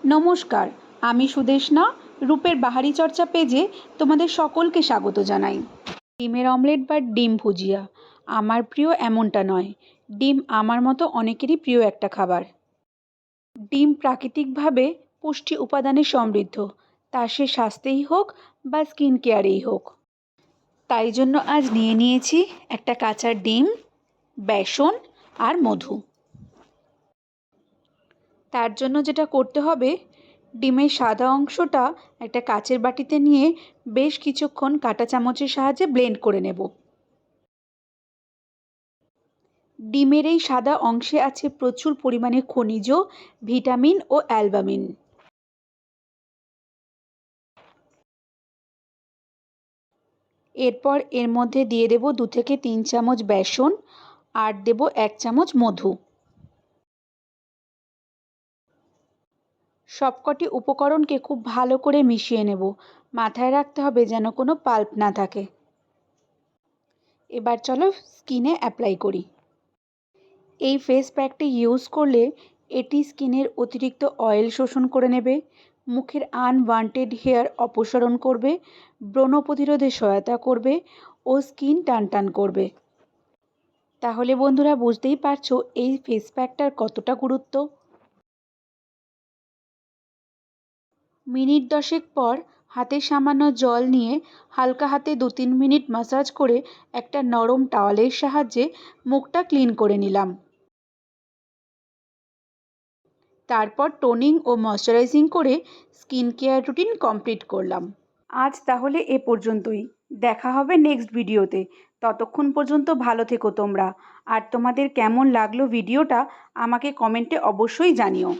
নমস্কার, আমি সুদেষ্ণা। রূপের বাহারি চর্চা পেজে তোমাদের সকলকে স্বাগত জানাই। ডিমের অমলেট বা ডিম ভুজিয়া আমার প্রিয় এমনটা নয়। ডিম আমার মতো অনেকেরই প্রিয় একটা খাবার। ডিম প্রাকৃতিকভাবে পুষ্টি উপাদানে সমৃদ্ধ, তা সে স্বাস্থ্যেই হোক বা স্কিন কেয়ারেই হোক। তাই জন্য আজ নিয়ে নিয়েছি একটা কাঁচা ডিম, বেসন আর মধু। তার জন্য যেটা করতে হবে, ডিমের সাদা অংশটা একটা কাচের বাটিতে নিয়ে বেশ কিছুক্ষণ কাঁটা চামচের সাহায্যে ব্লেন্ড করে নেব। ডিমের এই সাদা অংশে আছে প্রচুর পরিমাণে খনিজ, ভিটামিন ও অ্যালবামিন। এরপর এর মধ্যে দিয়ে দেব 2 থেকে 3 চামচ বেসন আর দেব 1 চামচ মধু। সবকটি উপকরণকে খুব ভালো করে মিশিয়ে নেব। মাথায় রাখতে হবে যেন কোনো পাল্প না থাকে। এবার চলো স্কিনে অ্যাপ্লাই করি। এই ফেস প্যাকটি ইউজ করলে এটি স্কিনের অতিরিক্ত অয়েল শোষণ করে নেবে, মুখের আনওয়ান্টেড হেয়ার অপসারণ করবে, ব্রণ প্রতিরোধে সহায়তা করবে ও স্কিন টানটান করবে। তাহলে বন্ধুরা বুঝতেই পারছো এই ফেস প্যাকটার কতটা গুরুত্ব। মিনিট 10 পর হাতে সামান্য জল নিয়ে হালকা হাতে 2-3 মিনিট ম্যাসাজ করে একটা নরম টাওয়ালের সাহায্যে মুখটা ক্লিন করে নিলাম। তারপর টোনিং ও ময়শ্চারাইজিং করে স্কিন কেয়ার রুটিন কমপ্লিট করলাম। আজ তাহলে এ পর্যন্তই। দেখা হবে নেক্সট ভিডিওতে। ততক্ষণ পর্যন্ত ভালো থেকো তোমরা। আর তোমাদের কেমন লাগলো ভিডিওটা আমাকে কমেন্টে অবশ্যই জানিও।